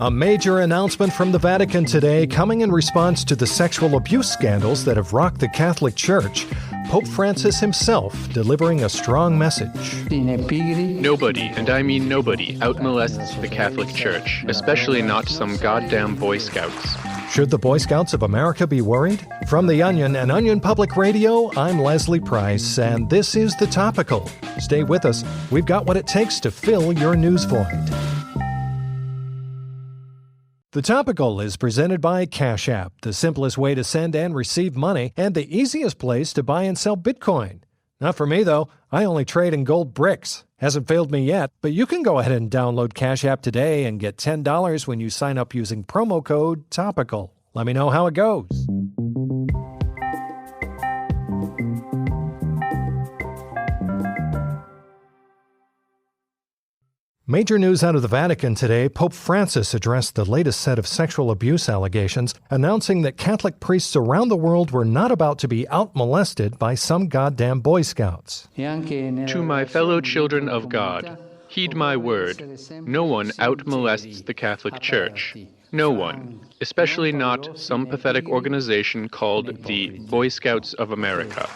A major announcement from the Vatican today, coming in response to the sexual abuse scandals that have rocked the Catholic Church. Pope Francis himself delivering a strong message. Nobody, and I mean nobody, out-molests the Catholic Church, especially not some goddamn Boy Scouts. Should the Boy Scouts of America be worried? From The Onion and Onion Public Radio, I'm Leslie Price, and this is The Topical. Stay with us. We've got what it takes to fill your news void. The Topical is presented by Cash App, the simplest way to send and receive money and the easiest place to buy and sell Bitcoin. Not for me, though. I only trade in gold bricks. Hasn't failed me yet, but you can go ahead and download Cash App today and get $10 when you sign up using promo code TOPICAL. Let me know how it goes. Major news out of the Vatican today. Pope Francis addressed the latest set of sexual abuse allegations, announcing that Catholic priests around the world were not about to be out-molested by some goddamn Boy Scouts. To my fellow children of God, heed my word. No one out-molests the Catholic Church. No one, especially not some pathetic organization called the Boy Scouts of America.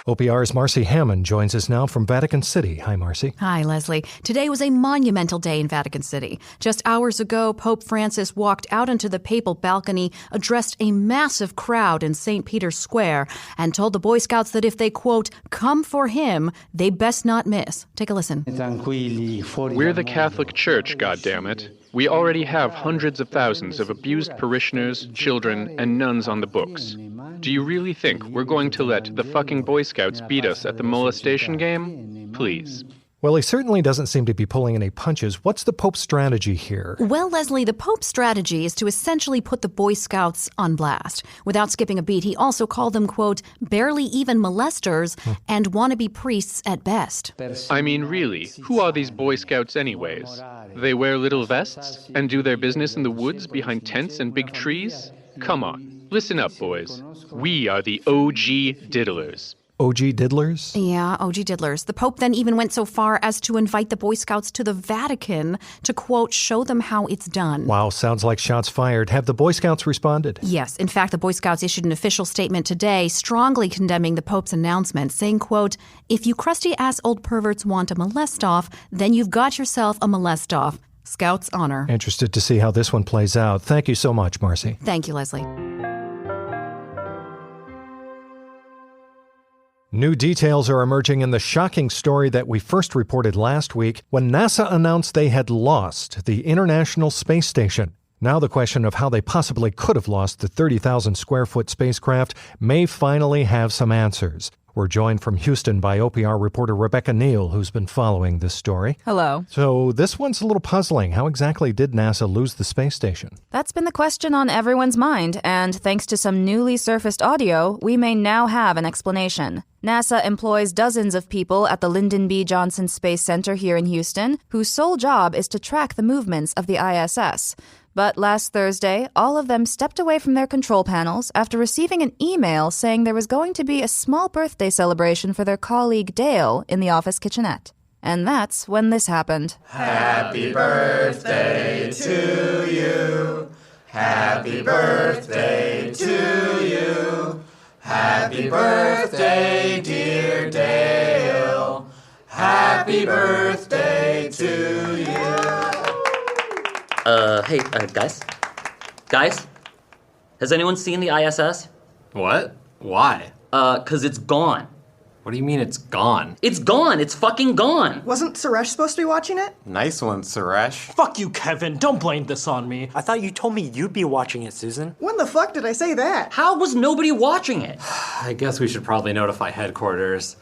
OPR's Marcy Hammond joins us now from Vatican City. Hi, Marcy. Hi, Leslie. Today was a monumental day in Vatican City. Just hours ago, Pope Francis walked out onto the papal balcony, addressed a massive crowd in St. Peter's Square, and told the Boy Scouts that if they, quote, come for him, they best not miss. Take a listen. We're the Catholic Church, goddammit. We already have hundreds of thousands of abused parishioners, children, and nuns on the books. Do you really think we're going to let the fucking Boy Scouts beat us at the molestation game? Please. Well, he certainly doesn't seem to be pulling any punches. What's the Pope's strategy here? Well, Leslie, the Pope's strategy is to essentially put the Boy Scouts on blast. Without skipping a beat, he also called them, quote, barely even molesters and wannabe priests at best. I mean, really, who are these Boy Scouts anyways? They wear little vests and do their business in the woods behind tents and big trees? Come on. Listen up, boys. We are the OG diddlers. OG diddlers? Yeah, OG diddlers. The Pope then even went so far as to invite the Boy Scouts to the Vatican to, quote, show them how it's done. Wow, sounds like shots fired. Have the Boy Scouts responded? Yes. In fact, the Boy Scouts issued an official statement today strongly condemning the Pope's announcement, saying, quote, if you crusty-ass old perverts want a molest-off, then you've got yourself a molest-off. Scouts honor. Interested to see how this one plays out. Thank you so much, Marcy. Thank you, Leslie. New details are emerging in the shocking story that we first reported last week when NASA announced they had lost the International Space Station. Now the question of how they possibly could have lost the 30,000 square foot spacecraft may finally have some answers. We're joined from Houston by OPR reporter Rebecca Neal, who's been following this story. Hello. So this one's a little puzzling. How exactly did NASA lose the space station? That's been the question on everyone's mind, and thanks to some newly surfaced audio, we may now have an explanation. NASA employs dozens of people at the Lyndon B. Johnson Space Center here in Houston, whose sole job is to track the movements of the ISS. But last Thursday, all of them stepped away from their control panels after receiving an email saying there was going to be a small birthday celebration for their colleague Dale in the office kitchenette. And that's when this happened. Happy birthday to you. Happy birthday to you. Happy birthday, dear Dale. Happy birthday to you. Hey, guys? Has anyone seen the ISS? What? Why? 'Cause it's gone. What do you mean it's gone? It's gone! It's fucking gone! Wasn't Suresh supposed to be watching it? Nice one, Suresh. Fuck you, Kevin. Don't blame this on me. I thought you told me you'd be watching it, Susan. When the fuck did I say that? How was nobody watching it? I guess we should probably notify headquarters.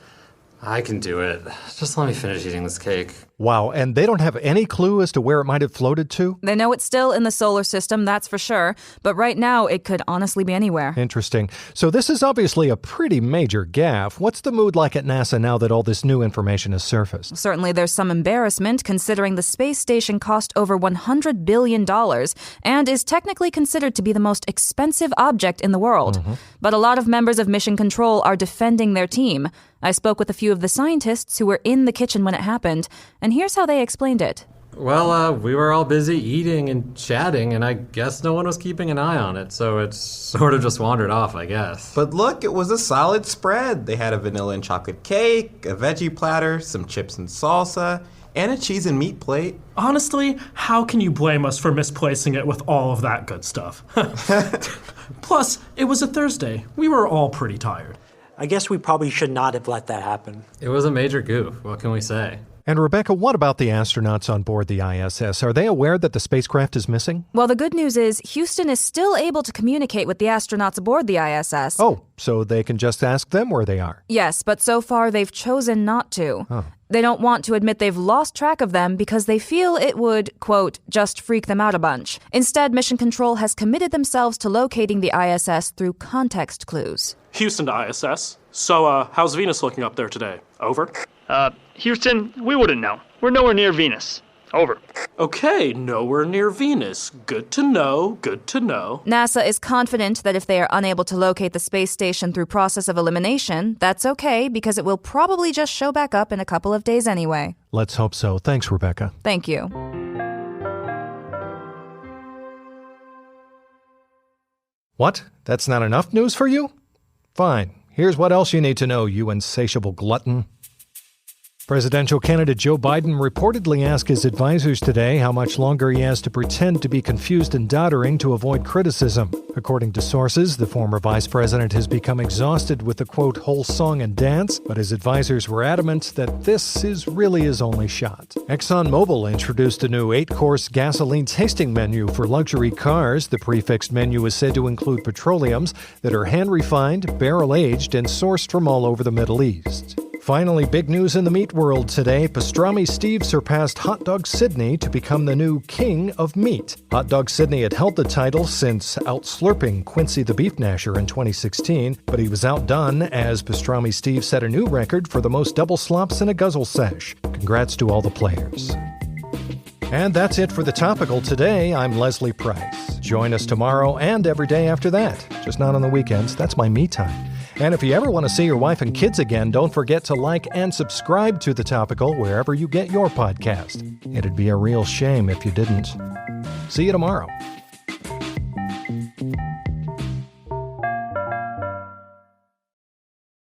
I can do it. Just let me finish eating this cake. Wow, and they don't have any clue as to where it might have floated to? They know it's still in the solar system, that's for sure. But right now, it could honestly be anywhere. Interesting. So this is obviously a pretty major gaffe. What's the mood like at NASA now that all this new information has surfaced? Certainly there's some embarrassment considering the space station cost over $100 billion and is technically considered to be the most expensive object in the world. But a lot of members of Mission Control are defending their team. I spoke with a few of the scientists who were in the kitchen when it happened, and here's how they explained it. Well, we were all busy eating and chatting, and I guess no one was keeping an eye on it, so it sort of just wandered off, I guess. But look, it was a solid spread. They had a vanilla and chocolate cake, a veggie platter, some chips and salsa, and a cheese and meat plate. Honestly, how can you blame us for misplacing it with all of that good stuff? Plus, it was a Thursday. We were all pretty tired. I guess we probably should not have let that happen. It was a major goof. What can we say? And Rebecca, what about the astronauts on board the ISS? Are they aware that the spacecraft is missing? Well, the good news is Houston is still able to communicate with the astronauts aboard the ISS. Oh, so they can just ask them where they are? Yes, but so far they've chosen not to. Oh. They don't want to admit they've lost track of them because they feel it would, quote, just freak them out a bunch. Instead, Mission Control has committed themselves to locating the ISS through context clues. Houston to ISS. So, how's Venus looking up there today? Over? Houston, we wouldn't know. We're nowhere near Venus. Over. Okay, nowhere near Venus. Good to know, good to know. NASA is confident that if they are unable to locate the space station through process of elimination, that's okay because it will probably just show back up in a couple of days anyway. Let's hope so. Thanks, Rebecca. Thank you. What? That's not enough news for you? Fine. Here's what else you need to know, you insatiable glutton. Presidential candidate Joe Biden reportedly asked his advisors today how much longer he has to pretend to be confused and doddering to avoid criticism. According to sources, the former vice president has become exhausted with the, quote, whole song and dance, but his advisors were adamant that this is really his only shot. ExxonMobil introduced a new 8-course gasoline tasting menu for luxury cars. The prefixed menu is said to include petroleums that are hand-refined, barrel-aged, and sourced from all over the Middle East. Finally, big news in the meat world today. Pastrami Steve surpassed Hot Dog Sydney to become the new king of meat. Hot Dog Sydney had held the title since out-slurping Quincy the Beef Gnasher in 2016, but he was outdone as Pastrami Steve set a new record for the most double slops in a guzzle sesh. Congrats to all the players. And that's it for The Topical today. I'm Leslie Price. Join us tomorrow and every day after that. Just not on the weekends. That's my me time. And if you ever want to see your wife and kids again, don't forget to like and subscribe to The Topical wherever you get your podcast. It'd be a real shame if you didn't. See you tomorrow.